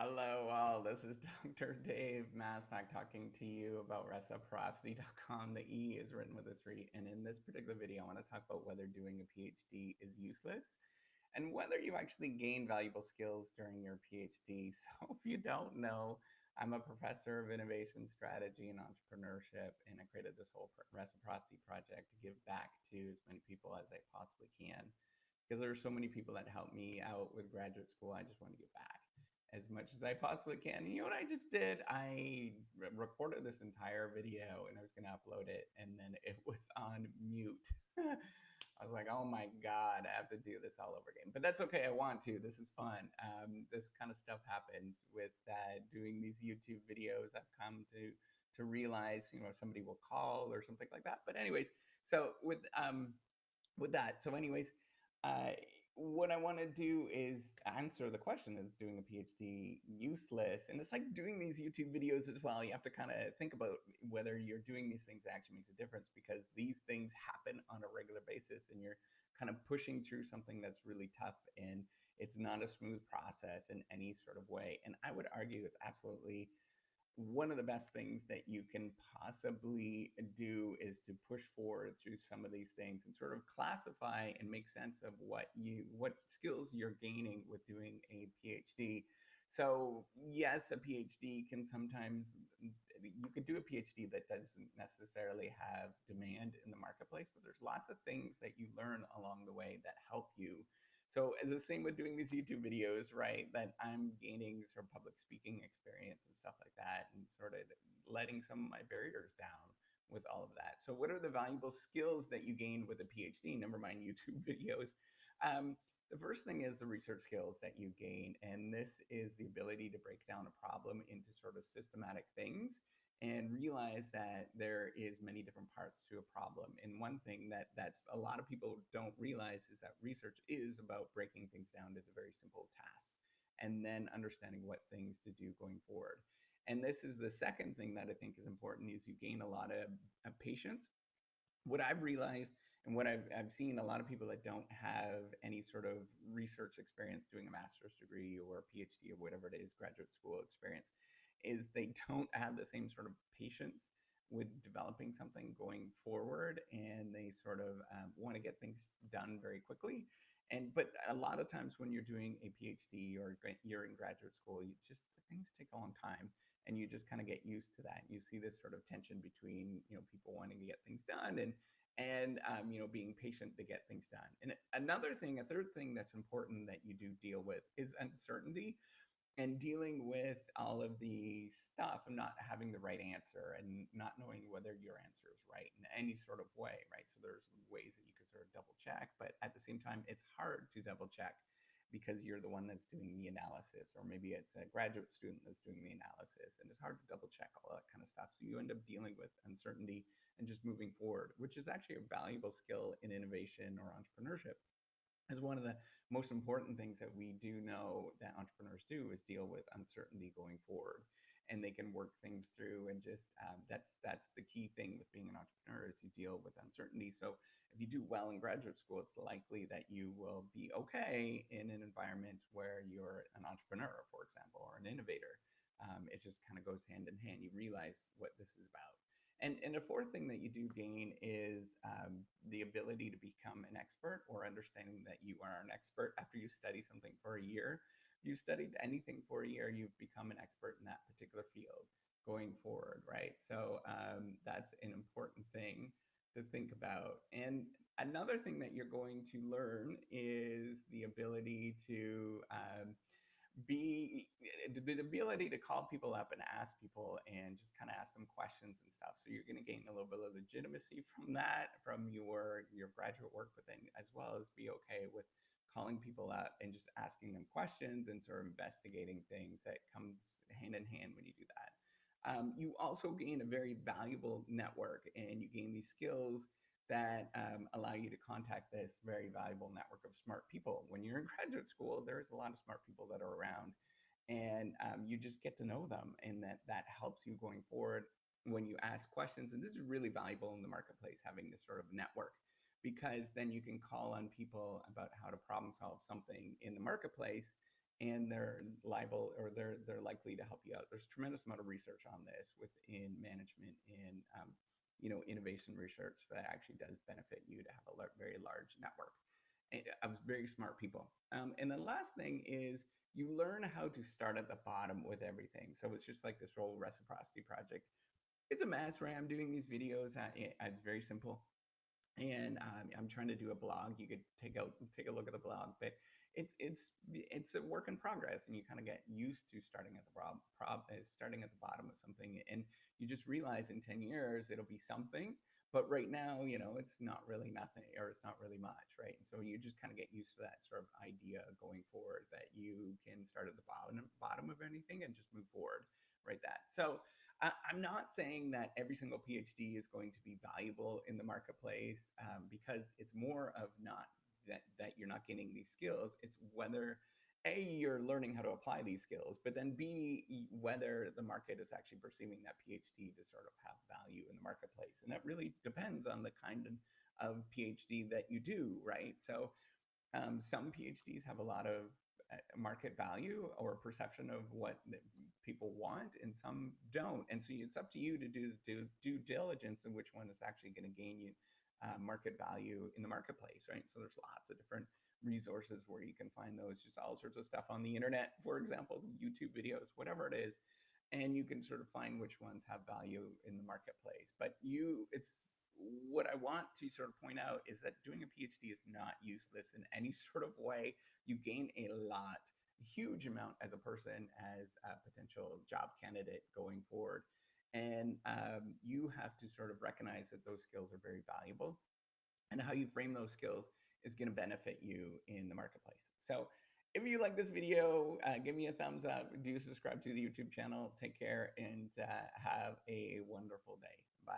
Hello, all. This is Dr. Dave Masnak talking to you about reciprocity.com. The E is written with a 3. And in this particular video, I want to talk about whether doing a PhD is useless and whether you actually gain valuable skills during your PhD. So, if you don't know, I'm a professor of innovation strategy and entrepreneurship, and I created this whole reciprocity project to give back to as many people as I possibly can because there are so many people that helped me out with graduate school. I just want to give back as much as I possibly can. And you know what I just did? I recorded this entire video and I was going to upload it, and then it was on mute. I was like, oh my God, I have to do this all over again. But that's okay. I want to. This is fun. This kind of stuff happens with doing these YouTube videos. I've come to realize, somebody will call or something like that. But anyways, so with that. So, anyways, uh, what I want to do is answer the question: is doing a PhD useless? And it's like doing these YouTube videos as well. You have to kind of think about whether you're doing these things actually makes a difference, because these things happen on a regular basis, and you're kind of pushing through something that's really tough, and it's not a smooth process in any sort of way. And I would argue it's absolutely one of the best things that you can possibly do is to push forward through some of these things and sort of classify and make sense of what skills you're gaining with doing a PhD. So yes, a PhD can sometimes, you could do a PhD that doesn't necessarily have demand in the marketplace, but there's lots of things that you learn along the way that help you. So it's the same with doing these YouTube videos, right? That I'm gaining sort of public speaking experience and stuff like that, and sort of letting some of my barriers down with all of that. So what are the valuable skills that you gained with a PhD? Never mind YouTube videos. The first thing is the research skills that you gain, and this is the ability to break down a problem into sort of systematic things and realize that there is many different parts to a problem. And one thing that's a lot of people don't realize is that research is about breaking things down into very simple tasks and then understanding what things to do going forward. And this is the second thing that I think is important: is you gain a lot of patience. What I've realized and what I've seen a lot of people that don't have any sort of research experience doing a master's degree or a PhD or whatever it is, graduate school experience, is they don't have the same sort of patience with developing something going forward, and they sort of want to get things done very quickly. But a lot of times when you're doing a PhD or you're in graduate school, you just things take a long time, and you just kind of get used to that. You see this sort of tension between people wanting to get things done and being patient to get things done. And a third thing that's important that you do deal with is uncertainty, and dealing with all of the stuff and not having the right answer and not knowing whether your answer is right in any sort of way, right? So there's ways that you could sort of double check, but at the same time, it's hard to double check because you're the one that's doing the analysis, or maybe it's a graduate student that's doing the analysis, and it's hard to double check all that kind of stuff. So you end up dealing with uncertainty and just moving forward, which is actually a valuable skill in innovation or entrepreneurship. Is one of the most important things that we do know that entrepreneurs do is deal with uncertainty going forward, and they can work things through. And just that's the key thing with being an entrepreneur, is you deal with uncertainty. So if you do well in graduate school, it's likely that you will be okay in an environment where you're an entrepreneur, for example, or an innovator. It just kind of goes hand in hand. You realize what this is about. And the fourth thing that you do gain is the ability to become an expert, or understanding that you are an expert after you study something for a year. You studied anything for a year, you've become an expert in that particular field going forward, right? So that's an important thing to think about. And another thing that you're going to learn is the ability to be the ability to call people up and ask people and just kind of ask them questions and stuff. So you're going to gain a little bit of legitimacy from that, from your graduate work, but then as well as be okay with calling people up and just asking them questions and sort of investigating things. That comes hand in hand when you do that. You also gain a very valuable network, and you gain these skills that allow you to contact this very valuable network of smart people. When you're in graduate school, there's a lot of smart people that are around, and you just get to know them, and that helps you going forward when you ask questions. And this is really valuable in the marketplace, having this sort of network, because then you can call on people about how to problem solve something in the marketplace, and they're liable, or they're likely to help you out. There's a tremendous amount of research on this within management and innovation research that actually does benefit you to have a very large network of very smart people. And the last thing is you learn how to start at the bottom with everything. So it's just like this whole reciprocity project. It's a mess, right? I'm doing these videos. It's very simple, and I'm trying to do a blog. You could take a look at the blog, but it's a work in progress, and you kind of get used to starting at the starting at the bottom of something, and you just realize in 10 years it'll be something. But right now, it's not really nothing, or it's not really much, right? And so you just kind of get used to that sort of idea going forward, that you can start at the bottom of anything and just move forward, right? That so I'm not saying that every single PhD is going to be valuable in the marketplace, because it's more of not that you're not gaining these skills. It's whether A, you're learning how to apply these skills, but then B, whether the market is actually perceiving that PhD to sort of have value in the marketplace. And that really depends on the kind of PhD that you do, right? So some PhDs have a lot of market value or perception of what people want, and some don't. And so it's up to you to do due diligence in which one is actually going to gain you market value in the marketplace, right? So there's lots of different resources where you can find those, just all sorts of stuff on the internet, for example, YouTube videos, whatever it is, and you can sort of find which ones have value in the marketplace. But it's what I want to sort of point out is that doing a PhD is not useless in any sort of way. You gain a lot, a huge amount as a person, as a potential job candidate going forward. And you have to sort of recognize that those skills are very valuable, and how you frame those skills is going to benefit you in the marketplace. So if you like this video, give me a thumbs up. Do subscribe to the YouTube channel. Take care, and have a wonderful day. Bye.